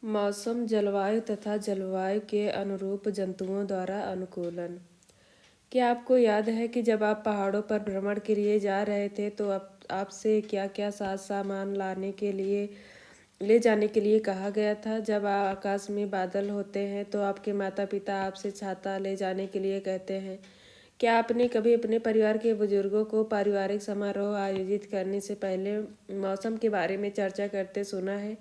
मौसम, जलवायु तथा जलवायु के अनुरूप जंतुओं द्वारा अनुकूलन। क्या आपको याद है कि जब आप पहाड़ों पर भ्रमण के लिए जा रहे थे तो आपसे क्या क्या साज सामान ले जाने के लिए कहा गया था? जब आकाश में बादल होते हैं तो आपके माता पिता आपसे छाता ले जाने के लिए कहते हैं। क्या आपने कभी अपने परिवार के बुजुर्गों को पारिवारिक समारोह आयोजित करने से पहले मौसम के बारे में चर्चा करते सुना है?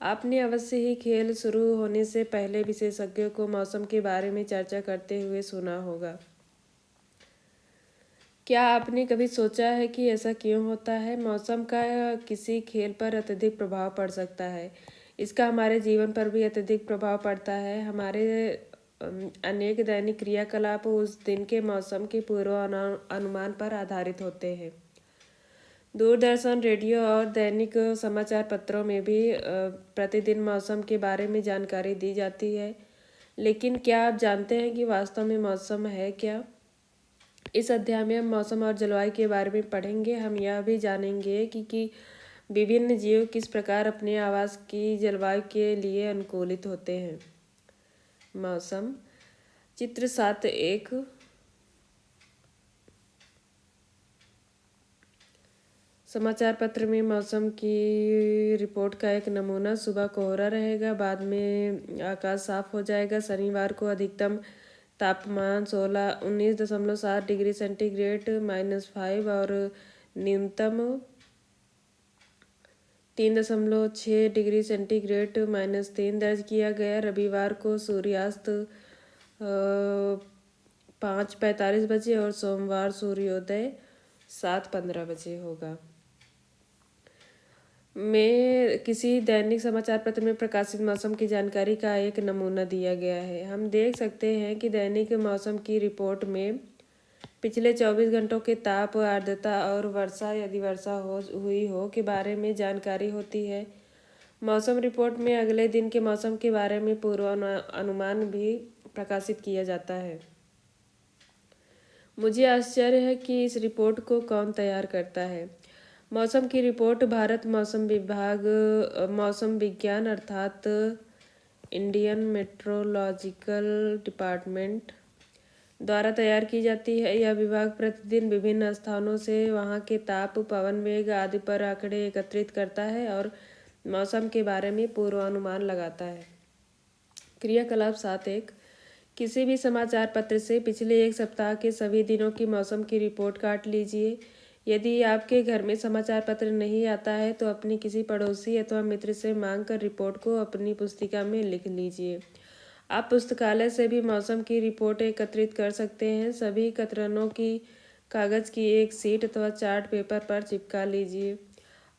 आपने अवश्य ही खेल शुरू होने से पहले विशेषज्ञों को मौसम के बारे में चर्चा करते हुए सुना होगा। क्या आपने कभी सोचा है कि ऐसा क्यों होता है? मौसम का किसी खेल पर अत्यधिक प्रभाव पड़ सकता है। इसका हमारे जीवन पर भी अत्यधिक प्रभाव पड़ता है। हमारे अनेक दैनिक क्रियाकलाप उस दिन के मौसम के पूर्वानुमान पर आधारित होते हैं। दूरदर्शन, रेडियो और दैनिक समाचार पत्रों में भी प्रतिदिन मौसम के बारे में जानकारी दी जाती है। लेकिन क्या आप जानते हैं कि वास्तव में मौसम है क्या? इस अध्याय में हम मौसम और जलवायु के बारे में पढ़ेंगे। हम यह भी जानेंगे कि विभिन्न जीव किस प्रकार अपने आवास की जलवायु के लिए अनुकूलित होते हैं। मौसम चित्र 7.1 समाचार पत्र में मौसम की रिपोर्ट का एक नमूना। सुबह कोहरा रहेगा, बाद में आकाश साफ हो जाएगा। शनिवार को अधिकतम तापमान 19.7 डिग्री सेंटीग्रेड -5 और न्यूनतम 3.6 डिग्री सेंटीग्रेड -3 दर्ज किया गया। रविवार को सूर्यास्त 5:45 बजे और सोमवार सूर्योदय 7:15 बजे होगा। में किसी दैनिक समाचार पत्र में प्रकाशित मौसम की जानकारी का एक नमूना दिया गया है। हम देख सकते हैं कि दैनिक मौसम की रिपोर्ट में पिछले 24 घंटों के ताप, आर्द्रता और वर्षा, यदि वर्षा हुई हो, के बारे में जानकारी होती है। मौसम रिपोर्ट में अगले दिन के मौसम के बारे में पूर्वानुमान भी प्रकाशित किया जाता है। मुझे आश्चर्य है कि इस रिपोर्ट को कौन तैयार करता है। मौसम की रिपोर्ट भारत मौसम विभाग मौसम विज्ञान अर्थात इंडियन मेट्रोलॉजिकल डिपार्टमेंट द्वारा तैयार की जाती है। यह विभाग प्रतिदिन विभिन्न स्थानों से वहां के ताप, पवन वेग आदि पर आंकड़े एकत्रित करता है और मौसम के बारे में पूर्वानुमान लगाता है। क्रियाकलाप 7.1 किसी भी समाचार पत्र से पिछले एक सप्ताह के सभी दिनों की मौसम की रिपोर्ट काट लीजिए। यदि आपके घर में समाचार पत्र नहीं आता है तो अपनी किसी पड़ोसी अथवा मित्र से मांग कर रिपोर्ट को अपनी पुस्तिका में लिख लीजिए। आप पुस्तकालय से भी मौसम की रिपोर्ट एकत्रित कर सकते हैं। सभी कतरनों की कागज की एक शीट अथवा चार्ट पेपर पर चिपका लीजिए।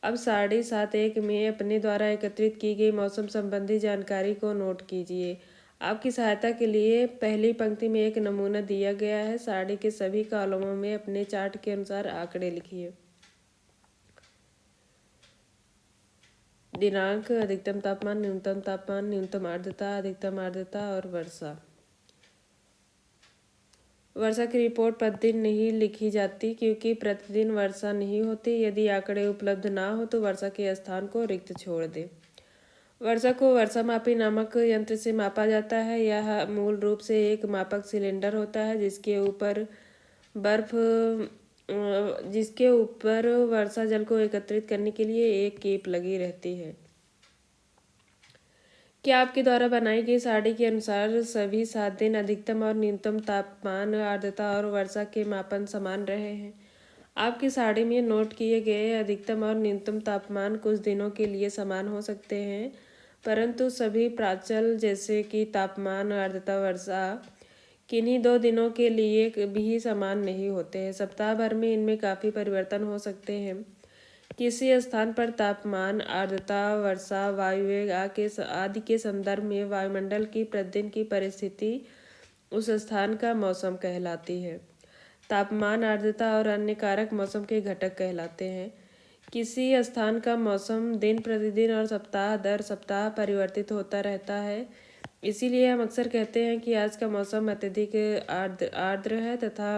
अब 7.1 में अपने द्वारा एकत्रित की गई मौसम संबंधी जानकारी को नोट कीजिए। आपकी सहायता के लिए पहली पंक्ति में एक नमूना दिया गया है। साड़ी के सभी कॉलमों में अपने चार्ट के अनुसार आंकड़े लिखिए। दिनांक, अधिकतम तापमान, न्यूनतम आर्द्रता, अधिकतम आर्द्रता और वर्षा। वर्षा की रिपोर्ट प्रतिदिन नहीं लिखी जाती क्योंकि प्रतिदिन वर्षा नहीं होती। यदि आंकड़े उपलब्ध ना हो तो वर्षा के स्थान को रिक्त छोड़ दें। वर्षा को वर्षामापी नामक यंत्र से मापा जाता है। यह मूल रूप से एक मापक सिलेंडर होता है जिसके ऊपर वर्षा जल को एकत्रित करने के लिए एक केप लगी रहती है। क्या आपके द्वारा बनाई गई सारणी के अनुसार सभी 7 दिन अधिकतम और न्यूनतम तापमान, आर्द्रता और वर्षा के मापन समान रहे हैं? आपकी सारणी में नोट किए गए अधिकतम और न्यूनतम तापमान कुछ दिनों के लिए समान हो सकते हैं, परंतु सभी प्राचल जैसे कि तापमान, आर्द्रता, वर्षा किन्हीं 2 दिनों के लिए भी समान नहीं होते हैं। सप्ताह भर में इनमें काफ़ी परिवर्तन हो सकते हैं। किसी स्थान पर तापमान, आर्द्रता, वर्षा, वायुवेग आदि के संदर्भ में वायुमंडल की प्रतिदिन की परिस्थिति उस स्थान का मौसम कहलाती है। तापमान, आर्द्रता और अन्य कारक मौसम के घटक कहलाते हैं। किसी स्थान का मौसम दिन प्रतिदिन और सप्ताह दर सप्ताह परिवर्तित होता रहता है। इसीलिए हम अक्सर कहते हैं कि आज का मौसम अत्यधिक आर्द्र है तथा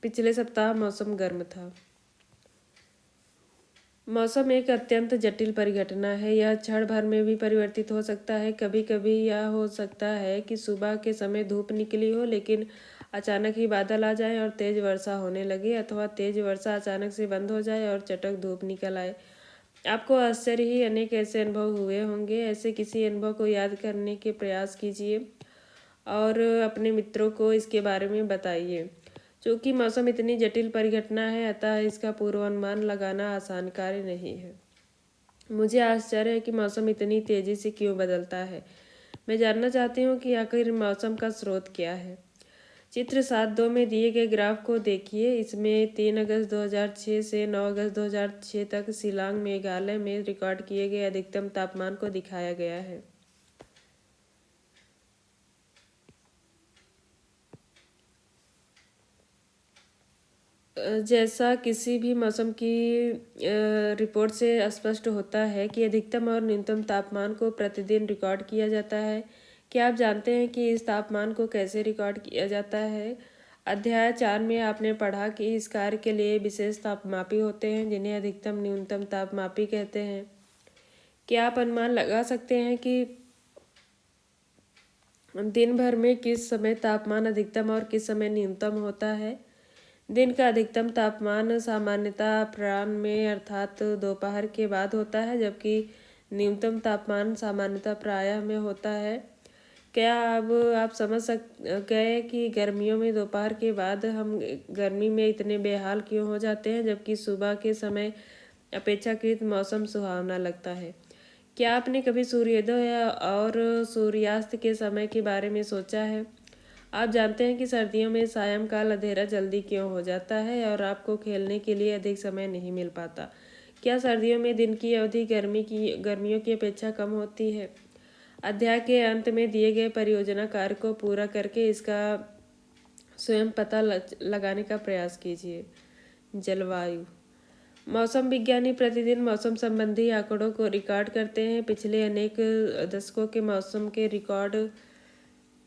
पिछले सप्ताह मौसम गर्म था। मौसम एक अत्यंत जटिल परिघटना है। यह क्षण भर में भी परिवर्तित हो सकता है। कभी कभी यह हो सकता है कि सुबह के समय धूप निकली हो, लेकिन अचानक ही बादल आ जाए और तेज वर्षा होने लगे, अथवा तेज वर्षा अचानक से बंद हो जाए और चटक धूप निकल आए। आपको आश्चर्य ही अनेक ऐसे अनुभव हुए होंगे। ऐसे किसी अनुभव को याद करने के प्रयास कीजिए और अपने मित्रों को इसके बारे में बताइए। चूँकि मौसम इतनी जटिल परिघटना है, अतः इसका पूर्वानुमान लगाना आसान कार्य नहीं है। मुझे आश्चर्य है कि मौसम इतनी तेजी से क्यों बदलता है। मैं जानना चाहती हूँ कि आखिर मौसम का स्रोत क्या है। चित्र 7.2 में दिए गए ग्राफ को देखिए। इसमें 3 अगस्त 2006 से 9 अगस्त 2006 तक शिलांग मेघालय में रिकॉर्ड किए गए अधिकतम तापमान को दिखाया गया है। जैसा किसी भी मौसम की रिपोर्ट से स्पष्ट होता है कि अधिकतम और न्यूनतम तापमान को प्रतिदिन रिकॉर्ड किया जाता है। क्या आप जानते हैं कि इस तापमान को कैसे रिकॉर्ड किया जाता है? अध्याय 4 में आपने पढ़ा कि इस कार्य के लिए विशेष तापमापी होते हैं, जिन्हें अधिकतम न्यूनतम तापमापी कहते हैं। क्या आप अनुमान लगा सकते हैं कि दिन भर में किस समय तापमान अधिकतम और किस समय न्यूनतम होता है? दिन का अधिकतम तापमान सामान्यतः अपराह्न में अर्थात दोपहर के बाद होता है, जबकि न्यूनतम तापमान सामान्यतः प्रातः में होता है। क्या अब आप समझ गए कि गर्मियों में दोपहर के बाद हम गर्मी में इतने बेहाल क्यों हो जाते हैं, जबकि सुबह के समय अपेक्षाकृत मौसम सुहावना लगता है। क्या आपने कभी सूर्योदय और सूर्यास्त के समय के बारे में सोचा है? आप जानते हैं कि सर्दियों में सायंकाल अंधेरा जल्दी क्यों हो जाता है और आपको खेलने के लिए अधिक समय नहीं मिल पाता। क्या सर्दियों में दिन की अवधि गर्मियों की अपेक्षा कम होती है? अध्याय के अंत में दिए गए परियोजना कार्य को पूरा करके इसका स्वयं पता लगाने का प्रयास कीजिए। जलवायु। मौसम विज्ञानी प्रतिदिन मौसम संबंधी आंकड़ों को रिकॉर्ड करते हैं। पिछले अनेक दशकों के मौसम के रिकॉर्ड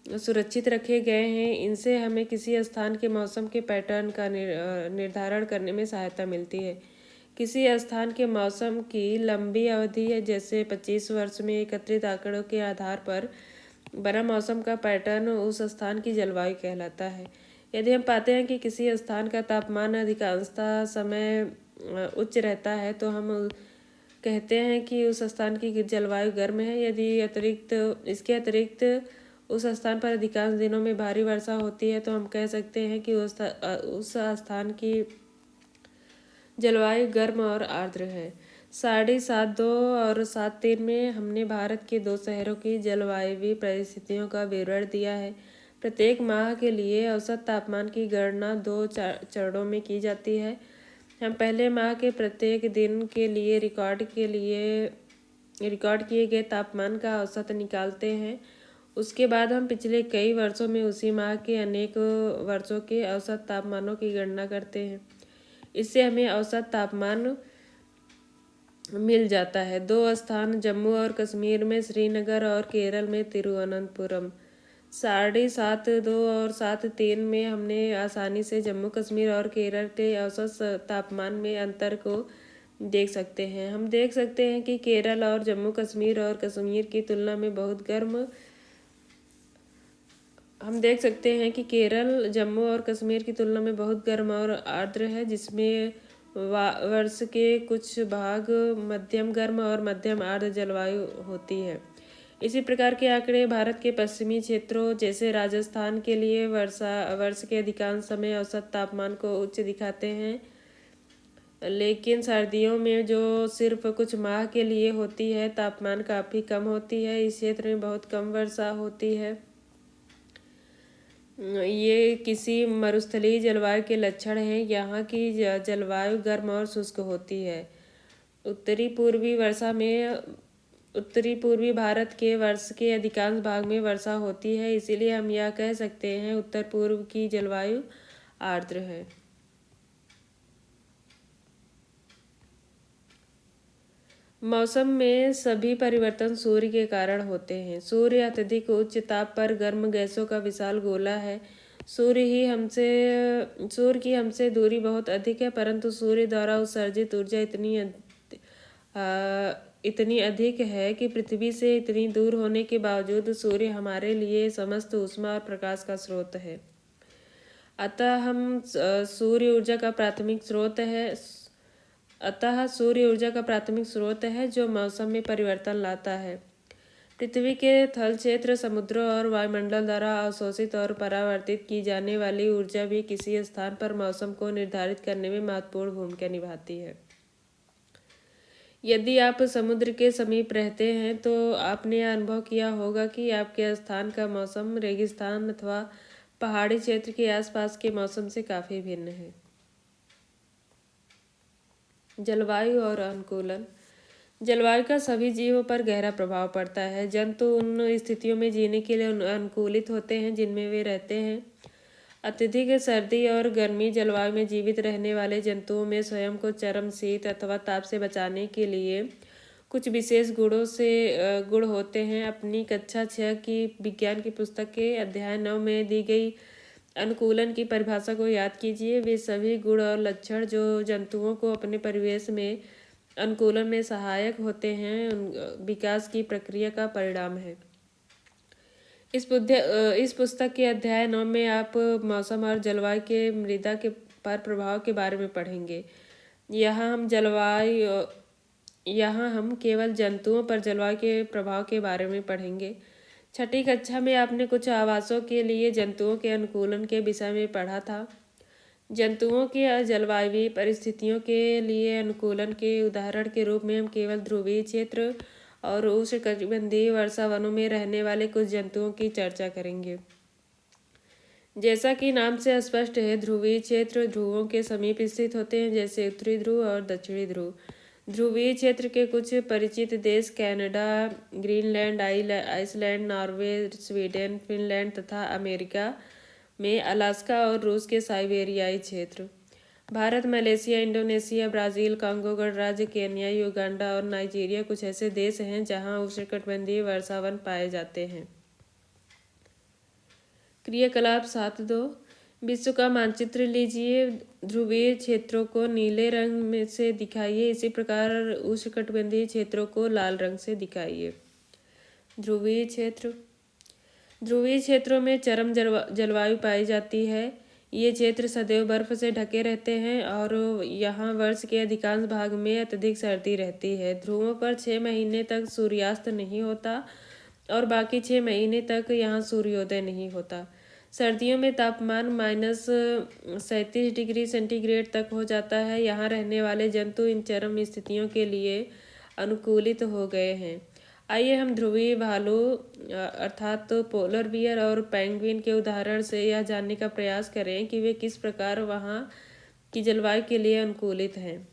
सुरक्षित रखे गए हैं। इनसे हमें किसी स्थान के मौसम के पैटर्न का निर्धारण करने में सहायता मिलती है। किसी स्थान के मौसम की लंबी अवधि है, जैसे 25 वर्ष में एकत्रित आंकड़ों के आधार पर बना मौसम का पैटर्न उस स्थान की जलवायु कहलाता है। यदि हम पाते हैं कि किसी स्थान का तापमान अधिकांशतः समय उच्च रहता है, तो हम कहते हैं कि उस स्थान की जलवायु गर्म है। यदि इसके अतिरिक्त उस स्थान पर अधिकांश दिनों में भारी वर्षा होती है, तो हम कह सकते हैं कि उस स्थान की जलवायु गर्म और आर्द्र है। 7.2 और 7.3 में हमने भारत के 2 शहरों की जलवायुवी परिस्थितियों का विवरण दिया है। प्रत्येक माह के लिए औसत तापमान की गणना 2 चरणों में की जाती है। हम पहले माह के प्रत्येक दिन के लिए रिकॉर्ड किए गए तापमान का औसत निकालते हैं। उसके बाद हम पिछले कई वर्षों में उसी माह के अनेक वर्षों के औसत तापमानों की गणना करते हैं। इससे हमें औसत तापमान मिल जाता है। 2 स्थान जम्मू और कश्मीर में श्रीनगर और केरल में तिरुवनंतपुरम। 7.2 और 7.3 में हमने आसानी से जम्मू कश्मीर और केरल के औसत तापमान में अंतर को देख सकते हैं। हम देख सकते हैं कि केरल और जम्मू कश्मीर और कश्मीर की तुलना में बहुत गर्म हम देख सकते हैं कि केरल जम्मू और कश्मीर की तुलना में बहुत गर्म और आर्द्र है, जिसमें वर्ष के कुछ भाग मध्यम गर्म और मध्यम आर्द्र जलवायु होती है। इसी प्रकार के आंकड़े भारत के पश्चिमी क्षेत्रों जैसे राजस्थान के लिए वर्ष के अधिकांश समय औसत तापमान को उच्च दिखाते हैं, लेकिन सर्दियों में जो सिर्फ कुछ माह के लिए होती है, तापमान काफ़ी कम होती है। इस क्षेत्र में बहुत कम वर्षा होती है। ये किसी मरुस्थलीय जलवायु के लक्षण हैं। यहाँ की जलवायु गर्म और शुष्क होती है। उत्तरी पूर्वी भारत के वर्ष के अधिकांश भाग में वर्षा होती है, इसीलिए हम यह कह सकते हैं उत्तर पूर्व की जलवायु आर्द्र है। मौसम में सभी परिवर्तन सूर्य के कारण होते हैं। सूर्य अत्यधिक उच्च ताप पर गर्म गैसों का विशाल गोला है। सूर्य की हमसे दूरी बहुत अधिक है, परंतु सूर्य द्वारा उत्सर्जित ऊर्जा इतनी अधिक है कि पृथ्वी से इतनी दूर होने के बावजूद सूर्य हमारे लिए समस्त ऊष्मा और प्रकाश का स्रोत है। अतः सूर्य ऊर्जा का प्राथमिक स्रोत है अतः सूर्य ऊर्जा का प्राथमिक स्रोत है जो मौसम में परिवर्तन लाता है। पृथ्वी के थल क्षेत्र, समुद्रों और वायुमंडल द्वारा अवशोषित और परावर्तित की जाने वाली ऊर्जा भी किसी स्थान पर मौसम को निर्धारित करने में महत्वपूर्ण भूमिका निभाती है। यदि आप समुद्र के समीप रहते हैं तो आपने यह अनुभव किया होगा कि आपके स्थान का मौसम रेगिस्तान अथवा पहाड़ी क्षेत्र के आसपास के मौसम से काफ़ी भिन्न है। जलवायु और अनुकूलन। जलवायु का सभी जीवों पर गहरा प्रभाव पड़ता है। जंतु उन स्थितियों में जीने के लिए अनुकूलित होते हैं जिनमें वे रहते हैं। अत्यधिक सर्दी और गर्मी जलवायु में जीवित रहने वाले जंतुओं में स्वयं को चरम शीत अथवा ताप से बचाने के लिए कुछ विशेष गुण होते हैं। अपनी कक्षा 6 की विज्ञान की पुस्तक के अध्याय 9 में दी गई अनुकूलन की परिभाषा को याद कीजिए। वे सभी गुण और लक्षण जो जंतुओं को अपने परिवेश में अनुकूलन में सहायक होते हैं विकास की प्रक्रिया का परिणाम है। इस पुस्तक के अध्याय 9 में आप मौसम और जलवायु के मृदा के पर प्रभाव के बारे में पढ़ेंगे। यहाँ हम केवल जंतुओं पर जलवायु के प्रभाव के बारे में पढ़ेंगे। छठी कक्षा में आपने कुछ आवासों के लिए जंतुओं के अनुकूलन के विषय में पढ़ा था। जंतुओं के जलवायु परिस्थितियों के लिए अनुकूलन के उदाहरण के रूप में हम केवल ध्रुवीय क्षेत्र और उष्णकटिबंधीय वर्षा वनों में रहने वाले कुछ जंतुओं की चर्चा करेंगे। जैसा कि नाम से स्पष्ट है, ध्रुवीय क्षेत्र ध्रुवों के समीप स्थित होते हैं, जैसे उत्तरी ध्रुव और दक्षिणी ध्रुव। ध्रुवीय क्षेत्र के कुछ परिचित देश Canada, Greenland, Iceland, Norway, Sweden, Finland तथा अमेरिका में अलास्का और रूस के साइबेरियाई क्षेत्र। Bharat, Malaysia, Indonesia, Brazil, Congo गणराज्य, केन्या, युगांडा और नाइजीरिया कुछ ऐसे देश हैं जहां उष्णकटिबंधीय वर्षावन पाए जाते हैं। क्रियाकलाप 7.2 विश्व का मानचित्र लीजिए। ध्रुवीय क्षेत्रों को नीले रंग में से दिखाइए, इसी प्रकार उष्णकटिबंधीय क्षेत्रों को लाल रंग से दिखाइए। ध्रुवीय क्षेत्रों में चरम जलवायु पाई जाती है। ये क्षेत्र सदैव बर्फ से ढके रहते हैं और यहाँ वर्ष के अधिकांश भाग में अत्यधिक सर्दी रहती है। ध्रुवों पर 6 महीने तक सूर्यास्त नहीं होता और बाकी 6 महीने तक यहाँ सूर्योदय नहीं होता। सर्दियों में तापमान -37 डिग्री सेंटीग्रेड तक हो जाता है। यहाँ रहने वाले जंतु इन चरम स्थितियों के लिए अनुकूलित हो गए हैं। आइए हम ध्रुवीय भालू अर्थात पोलर बियर और पेंगुइन के उदाहरण से यह जानने का प्रयास करें कि वे किस प्रकार वहाँ की जलवायु के लिए अनुकूलित हैं।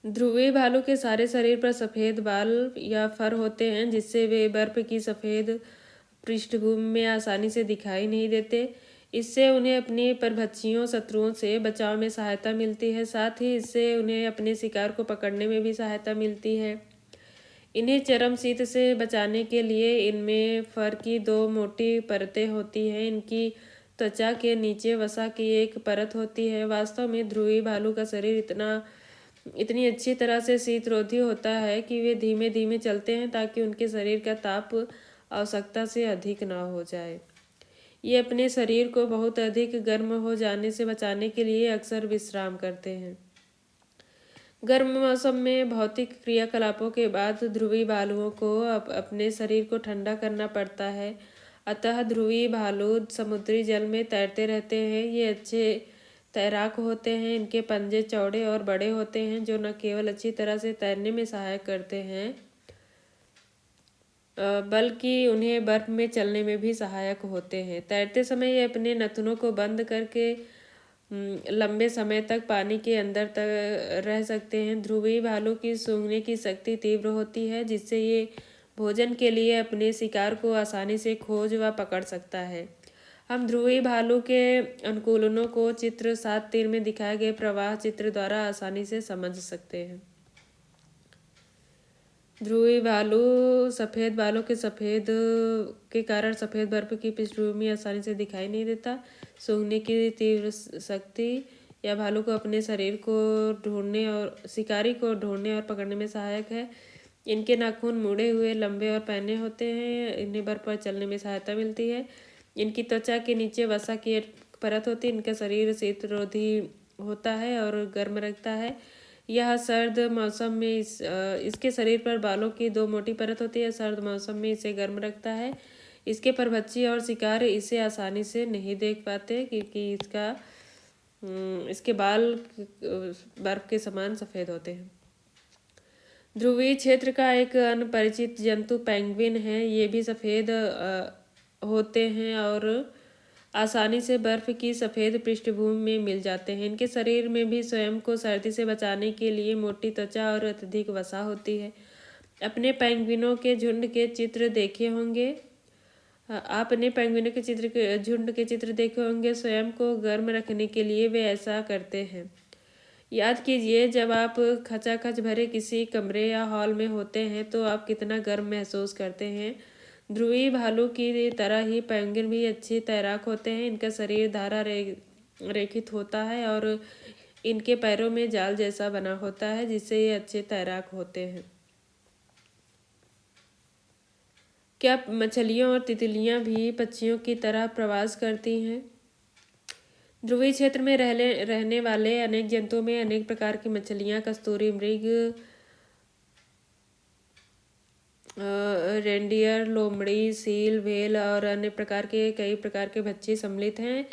ध्रुवीय भालू के सारे शरीर पर सफ़ेद बाल या फर होते हैं, जिससे वे बर्फ की सफ़ेद पृष्ठभूमि में आसानी से दिखाई नहीं देते। इससे उन्हें अपनी परभक्षियों शत्रुओं से बचाव में सहायता मिलती है। साथ ही इससे उन्हें अपने शिकार को पकड़ने में भी सहायता मिलती है। इन्हें चरम शीत से बचाने के लिए इनमें फर की 2 मोटी परतें होती हैं। इनकी त्वचा के नीचे वसा की एक परत होती है। वास्तव में ध्रुवीय भालू का शरीर इतनी अच्छी तरह से शीतरोधी होता है कि वे धीमे धीमे चलते हैं ताकि उनके शरीर का ताप आवश्यकता से अधिक ना हो जाए। ये अपने शरीर को बहुत अधिक गर्म हो जाने से बचाने के लिए अक्सर विश्राम करते हैं। गर्म मौसम में भौतिक क्रियाकलापों के बाद ध्रुवीय भालुओं को अपने शरीर को ठंडा करना पड़ता है। अतः ध्रुवीय भालू समुद्री जल में तैरते रहते हैं। ये अच्छे तैराक होते हैं। इनके पंजे चौड़े और बड़े होते हैं जो न केवल अच्छी तरह से तैरने में सहायक करते हैं बल्कि उन्हें बर्फ में चलने में भी सहायक होते हैं। तैरते समय ये अपने नथनों को बंद करके लंबे समय तक पानी के अंदर तक रह सकते हैं। ध्रुवीय भालू की सूंघने की शक्ति तीव्र होती है, जिससे ये भोजन के लिए अपने शिकार को आसानी से खोज व पकड़ सकता है। हम ध्रुवीय भालू के अनुकूलनों को चित्र 7.3 में दिखाए गए प्रवाह चित्र द्वारा आसानी से समझ सकते हैं। ध्रुवीय भालू सफ़ेद बालों के कारण सफ़ेद बर्फ की पृष्ठभूमि आसानी से दिखाई नहीं देता। सूंघने की तीव्र शक्ति या भालू को अपने शरीर को ढूंढने और शिकारी को ढूंढने और पकड़ने में सहायक है। इनके नाखून मुड़े हुए, लंबे और पैने होते हैं। इन्हें बर्फ पर चलने में सहायता मिलती है। इनकी त्वचा के नीचे वसा की एक परत होती है। इनका शरीर शीतरोधी होता है और गर्म रखता है। यह सर्द मौसम में इसके शरीर पर बालों की 2 मोटी परत होती है। सर्द मौसम में इसे गर्म रखता है। इसके परभक्षी और शिकार इसे आसानी से नहीं देख पाते क्योंकि इसके बाल बर्फ के समान सफ़ेद होते हैं। ध्रुवीय क्षेत्र का एक अन्य परिचित जंतु पेंगुइन है। ये भी सफ़ेद होते हैं और आसानी से बर्फ की सफ़ेद पृष्ठभूमि में मिल जाते हैं। इनके शरीर में भी स्वयं को सर्दी से बचाने के लिए मोटी त्वचा और अत्यधिक वसा होती है। अपने पेंगुइनों के झुंड के चित्र देखे होंगे। आपने पेंगुइनों के झुंड के चित्र देखे होंगे। स्वयं को गर्म रखने के लिए वे ऐसा करते हैं। याद कीजिए, जब आप खचाखच भरे किसी कमरे या हॉल में होते हैं तो आप कितना गर्म महसूस करते हैं। ध्रुवीय भालू की तरह ही पेंगुइन भी अच्छे तैराक होते हैं। इनका शरीर धारा रेखित होता है और इनके पैरों में जाल जैसा बना होता है जिससे ये अच्छे तैराक होते हैं। क्या मछलियाँ और तितलियाँ भी पक्षियों की तरह प्रवास करती हैं? ध्रुवीय क्षेत्र में रहने वाले अनेक जंतुओं में अनेक प्रकार की मछलियाँ, कस्तूरी मृग, रेंडियर, लोमड़ी, सील, व्हेल और अन्य प्रकार के कई प्रकार के भक्षी सम्मिलित हैं।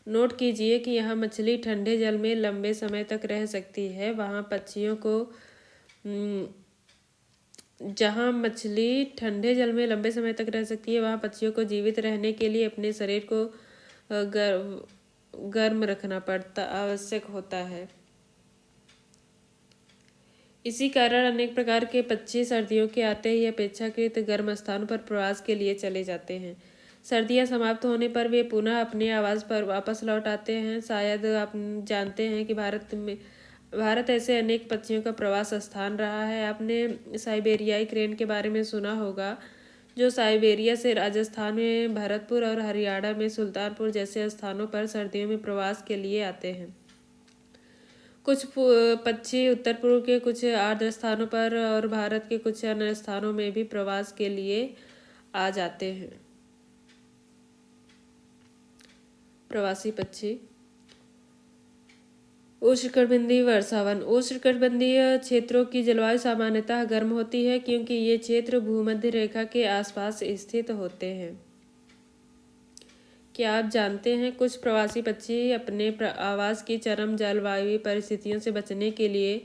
नोट कीजिए कि यहाँ मछली ठंडे जल में लंबे समय तक रह सकती है। जहाँ मछली ठंडे जल में लंबे समय तक रह सकती है वहाँ पक्षियों को जीवित रहने के लिए अपने शरीर को गर्म रखना आवश्यक होता है। इसी कारण अनेक प्रकार के पक्षी सर्दियों के आते ही अपेक्षाकृत गर्म स्थानों पर प्रवास के लिए चले जाते हैं। सर्दियां समाप्त होने पर वे पुनः अपने आवास पर वापस लौट आते हैं। शायद आप जानते हैं कि भारत ऐसे अनेक पक्षियों का प्रवास स्थान रहा है। आपने साइबेरियाई क्रेन के बारे में सुना होगा, जो साइबेरिया से राजस्थान में भरतपुर और हरियाणा में सुल्तानपुर जैसे स्थानों पर सर्दियों में प्रवास के लिए आते हैं। कुछ पक्षी उत्तर पूर्व के कुछ आर्द्र स्थानों पर और भारत के कुछ अन्य स्थानों में भी प्रवास के लिए आ जाते हैं। प्रवासी पक्षी। उष्णकटिबंधीय वर्षावन। उष्णकटिबंधीय क्षेत्रों की जलवायु सामान्यतः गर्म होती है क्योंकि ये क्षेत्र भूमध्य रेखा के आसपास स्थित होते हैं। क्या आप जानते हैं कुछ प्रवासी पक्षी अपने आवास की चरम जलवायु परिस्थितियों से बचने के लिए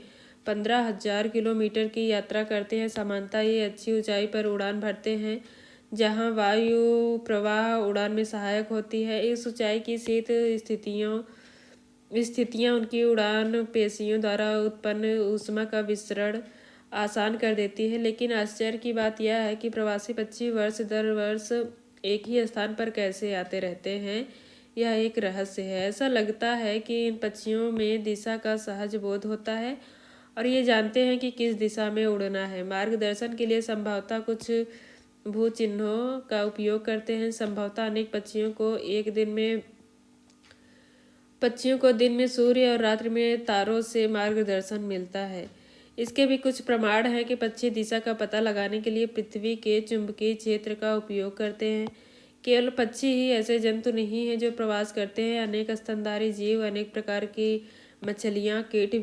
15,000 किलोमीटर की यात्रा करते हैं। सामान्यतः ये अच्छी ऊंचाई पर उड़ान भरते हैं जहां वायु प्रवाह उड़ान में सहायक होती है। इस ऊंचाई की शीत स्थितियां उनकी उड़ान पेशियों द्वारा उत्पन्न ऊष्मा का विसरण आसान कर देती है। लेकिन आश्चर्य की बात यह है कि प्रवासी पक्षी वर्ष दर वर्ष एक ही स्थान पर कैसे आते रहते हैं, यह एक रहस्य है। ऐसा लगता है कि इन पक्षियों में दिशा का सहज बोध होता है और ये जानते हैं कि किस दिशा में उड़ना है। मार्गदर्शन के लिए संभवतः कुछ भू चिन्हों का उपयोग करते हैं। संभवतः अनेक पक्षियों को दिन में सूर्य और रात्रि में तारों से मार्गदर्शन मिलता है। इसके भी कुछ प्रमाण हैं कि पक्षी दिशा का पता लगाने के लिए पृथ्वी के चुंबकीय क्षेत्र का उपयोग करते हैं। केवल पक्षी ही ऐसे जंतु नहीं हैं जो प्रवास करते हैं। अनेक स्तनधारी जीव, अनेक प्रकार की मछलियाँ, कीट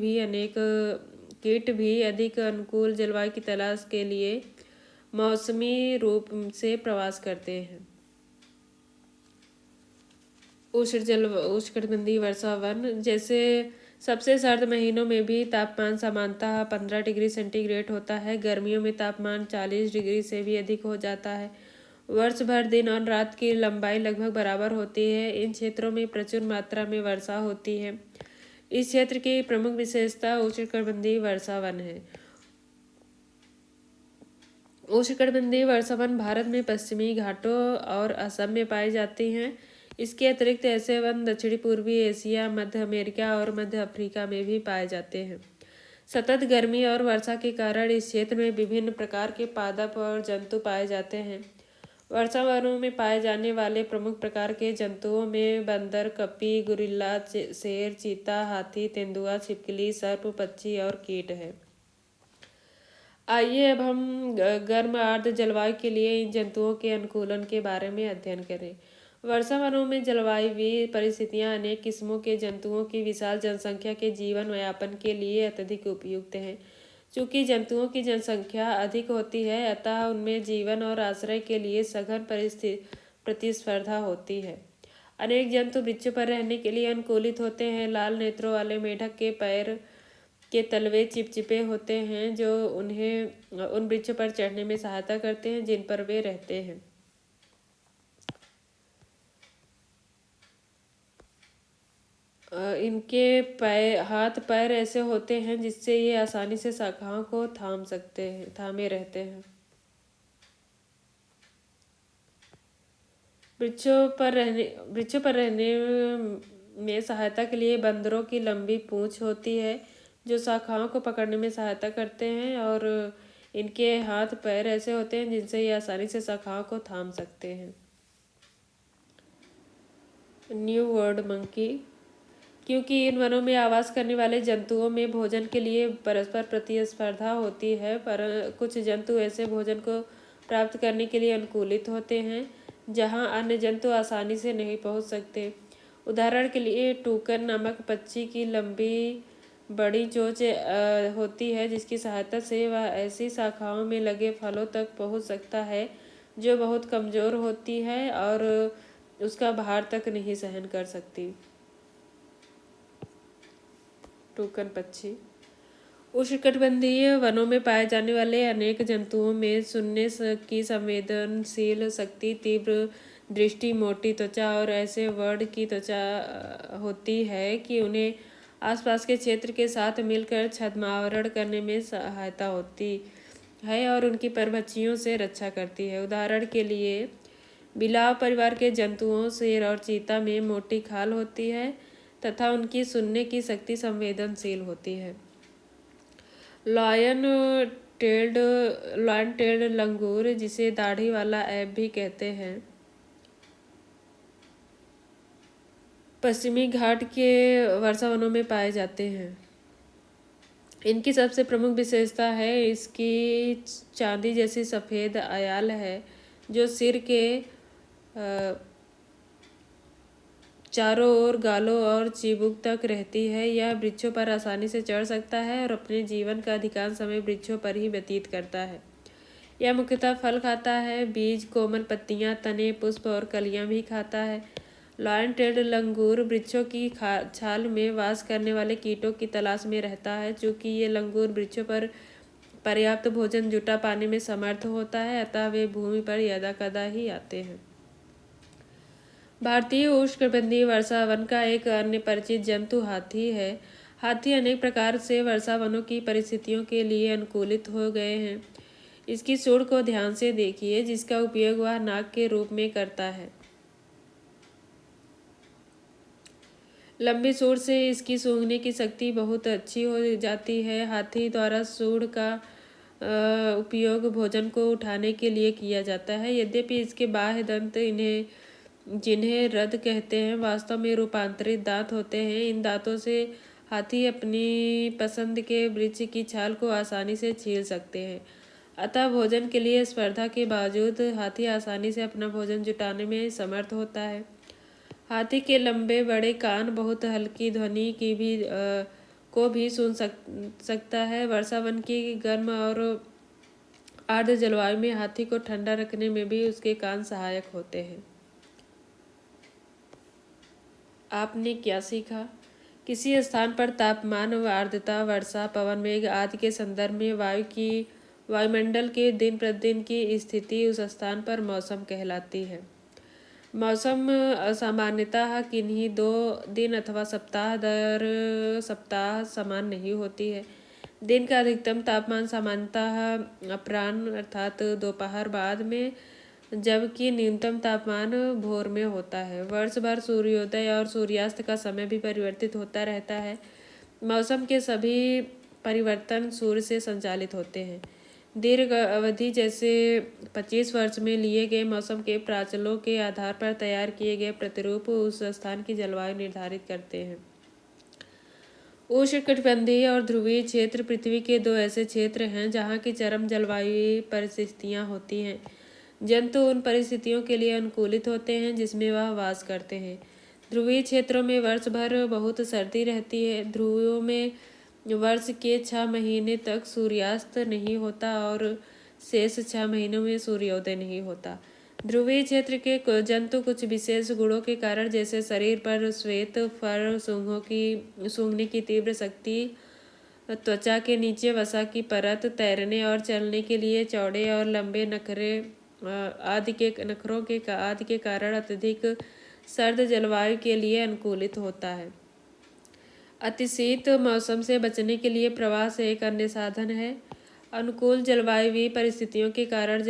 भी अधिक अनुकूल जलवायु की तलाश के लिए मौसमी रूप से प्रवास करते हैं। उष्णकटिबंधीय वर्षावन। जैसे सबसे सर्द महीनों में भी तापमान सामान्यतः 15 डिग्री सेंटीग्रेड होता है। गर्मियों में तापमान 40 डिग्री से भी अधिक हो जाता है। वर्ष भर दिन और रात की लंबाई लगभग बराबर होती है। इन क्षेत्रों में प्रचुर मात्रा में वर्षा होती है। इस क्षेत्र की प्रमुख विशेषता उष्णकटिबंधीय वर्षावन है। उष्णकटिबंधीय वर्षावन भारत में पश्चिमी घाटों और असम में पाई जाती हैं। इसके अतिरिक्त ऐसे वन दक्षिणी पूर्वी एशिया, मध्य अमेरिका और मध्य अफ्रीका में भी पाए जाते हैं। सतत गर्मी और वर्षा के कारण इस क्षेत्र में विभिन्न प्रकार के पादप और जंतु पाए जाते हैं। वर्षा वनों में पाए जाने वाले प्रमुख प्रकार के जंतुओं में बंदर, कपी, गोरिल्ला, शेर, चीता, हाथी, तेंदुआ, छिपकली, सर्प, पक्षी और कीट है। आइए अब हम गर्म आर्द्र जलवायु के लिए इन जंतुओं के अनुकूलन के बारे में अध्ययन करें। वर्षा वनों में जलवायु परिस्थितियां अनेक किस्मों के जंतुओं की विशाल जनसंख्या के जीवन यापन के लिए अत्यधिक उपयुक्त हैं। चूंकि जंतुओं की जनसंख्या अधिक होती है, अतः उनमें जीवन और आश्रय के लिए सघन प्रतिस्पर्धा होती है। अनेक जंतु वृक्षों पर रहने के लिए अनुकूलित होते हैं। लाल नेत्रों वाले मेढक के पैर के तलवे चिपचिपे होते हैं, जो उन्हें उन वृक्षों पर चढ़ने में सहायता करते हैं जिन पर वे रहते हैं। इनके हाथ पैर ऐसे होते हैं जिससे ये आसानी से शाखाओं को थामे रहते हैं। वृक्षों पर रहने में सहायता के लिए बंदरों की लंबी पूंछ होती है, जो शाखाओं को पकड़ने में सहायता करते हैं, और इनके हाथ पैर ऐसे होते हैं जिनसे ये आसानी से शाखाओं को थाम सकते हैं। New world monkey. क्योंकि इन वनों में आवास करने वाले जंतुओं में भोजन के लिए परस्पर प्रतिस्पर्धा होती है, पर कुछ जंतु ऐसे भोजन को प्राप्त करने के लिए अनुकूलित होते हैं जहां अन्य जंतु आसानी से नहीं पहुंच सकते। उदाहरण के लिए टूकन नामक पक्षी की लंबी बड़ी चोंच होती है, जिसकी सहायता से वह ऐसी शाखाओं में लगे फलों तक पहुंच सकता है जो बहुत कमजोर होती है और उसका भार तक नहीं सहन कर सकती। टूकन पक्षी। उष्णकटिबंधीय वनों में पाए जाने वाले अनेक जंतुओं में सुनने की संवेदनशील शक्ति, तीव्र दृष्टि, मोटी त्वचा और ऐसे वर्ड की त्वचा होती है कि उन्हें आसपास के क्षेत्र के साथ मिलकर छद्मावरण करने में सहायता होती है और उनकी परभक्षियों से रक्षा करती है। उदाहरण के लिए बिलाव परिवार के जंतुओं, शेर और चीता में मोटी खाल होती है तथा उनकी सुनने की शक्ति संवेदनशील होती है। लॉयन टेल्ड लंगूर, जिसे दाढ़ी वाला ऐप भी कहते हैं, पश्चिमी घाट के वर्षा वनों में पाए जाते हैं। इनकी सबसे प्रमुख विशेषता है इसकी चांदी जैसी सफ़ेद आयाल है, जो सिर के चारों ओर गालों और चिबुक तक रहती है। यह वृक्षों पर आसानी से चढ़ सकता है और अपने जीवन का अधिकांश समय वृक्षों पर ही व्यतीत करता है। यह मुख्यतः फल खाता है, बीज, कोमल पत्तियां, तने, पुष्प और कलियां भी खाता है। लॉयन टेल्ड लंगूर वृक्षों की छाल में वास करने वाले कीटों की तलाश में रहता है। चूंकि ये लंगूर वृक्षों पर पर्याप्त भोजन जुटा पाने में समर्थ होता है, अतः वे भूमि पर यदाकदा ही आते हैं। भारतीय उष्णकटिबंधीय वर्षा वन का एक अन्य परिचित जंतु हाथी है। हाथी अनेक प्रकार से वर्षा वनों की परिस्थितियों के लिए अनुकूलित हो गए हैं। इसकी सूंड को ध्यान से देखिए, जिसका उपयोग वह नाक के रूप में करता है। लंबी सूंड से इसकी सूंघने की शक्ति बहुत अच्छी हो जाती है। हाथी द्वारा सूंड का उपयोग भोजन को उठाने के लिए किया जाता है। यद्यपि इसके बाह्य दंत, जिन्हें रद कहते हैं, वास्तव में रूपांतरित दांत होते हैं। इन दांतों से हाथी अपनी पसंद के वृक्ष की छाल को आसानी से छील सकते हैं। अतः भोजन के लिए स्पर्धा के बावजूद हाथी आसानी से अपना भोजन जुटाने में समर्थ होता है। हाथी के लंबे बड़े कान बहुत हल्की ध्वनि को भी सुन सकता है। वर्षा वन की गर्म और आर्द्र जलवायु में हाथी को ठंडा रखने में भी उसके कान सहायक होते हैं। आपने क्या सीखा? किसी स्थान पर तापमान, आर्द्रता, वर्षा, पवन वेग आदि के संदर्भ में वायुमंडल के दिन प्रतिदिन की स्थिति उस स्थान पर मौसम कहलाती है। मौसम सामान्यतः किन्हीं 2 दिन अथवा सप्ताह दर सप्ताह समान नहीं होती है। दिन का अधिकतम तापमान सामान्यतः अपराह्न अर्थात दोपहर बाद में, जबकि न्यूनतम तापमान भोर में होता है। वर्ष भर सूर्योदय और सूर्यास्त का समय भी परिवर्तित होता रहता है। मौसम के सभी परिवर्तन सूर्य से संचालित होते हैं। दीर्घ अवधि जैसे 25 वर्ष में लिए गए मौसम के प्राचलों के आधार पर तैयार किए गए प्रतिरूप उस स्थान की जलवायु निर्धारित करते हैं। उष्णकटिबंधीय और ध्रुवीय क्षेत्र पृथ्वी के दो ऐसे क्षेत्र हैं जहाँ की चरम जलवायु परिस्थितियाँ होती हैं। जंतु उन परिस्थितियों के लिए अनुकूलित होते हैं जिसमें वह वास करते हैं। ध्रुवीय क्षेत्रों में वर्ष भर बहुत सर्दी रहती है। ध्रुवों में वर्ष के 6 महीने तक सूर्यास्त नहीं होता और शेष 6 महीनों में सूर्योदय नहीं होता। ध्रुवीय क्षेत्र के जंतु कुछ विशेष गुणों के कारण, जैसे शरीर पर श्वेत फर, सूंघने की तीव्र शक्ति, त्वचा के नीचे वसा की परत, तैरने और चलने के लिए चौड़े और लंबे नखरे आदि के कारण अत्यधिक सर्द जलवायु के लिए अनुकूलित होता है। अतिशीत मौसम से बचने के लिए प्रवास एक अन्य साधन है। अनुकूल जलवायुवीय परिस्थितियों के कारण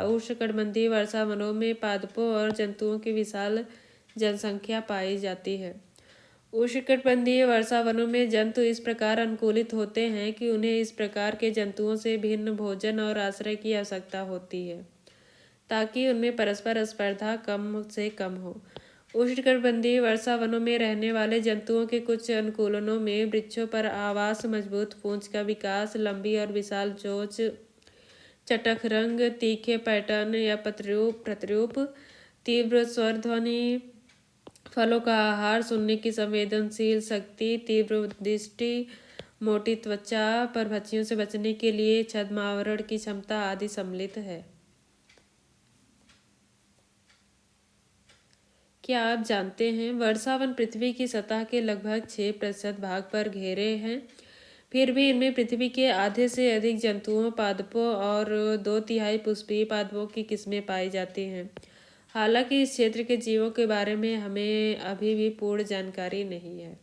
उष्णकटिबंधीय वर्षा वनों में पादपों और जंतुओं की विशाल जनसंख्या पाई जाती है। उष्णकटिबंधीय वर्षा वनों में जंतु इस प्रकार अनुकूलित होते हैं कि उन्हें इस प्रकार के जंतुओं से भिन्न भोजन और आश्रय की आवश्यकता होती है ताकि उनमें परस्पर स्पर्धा कम से कम हो। उष्णकटिबंधीय वर्षा वनों में रहने वाले जंतुओं के कुछ अनुकूलनों में वृक्षों पर आवास, मजबूत पूंछ का विकास, लंबी और विशाल चोंच, चटख रंग, तीखे पैटर्न या प्रतिरूप, तीव्र स्वर ध्वनि, फलों का आहार, सुनने की संवेदनशील शक्ति, तीव्र दृष्टि, मोटी त्वचा, परभक्षियों से बचने के लिए छद्म आवरण की क्षमता आदि सम्मिलित है। क्या आप जानते हैं वर्षावन पृथ्वी की सतह के लगभग 6% भाग पर घेरे हैं, फिर भी इनमें पृथ्वी के आधे से अधिक जंतुओं, पादपों और 2/3 पुष्पीय पादपों की किस्में पाई जाती हैं। हालांकि इस क्षेत्र के जीवों के बारे में हमें अभी भी पूर्ण जानकारी नहीं है।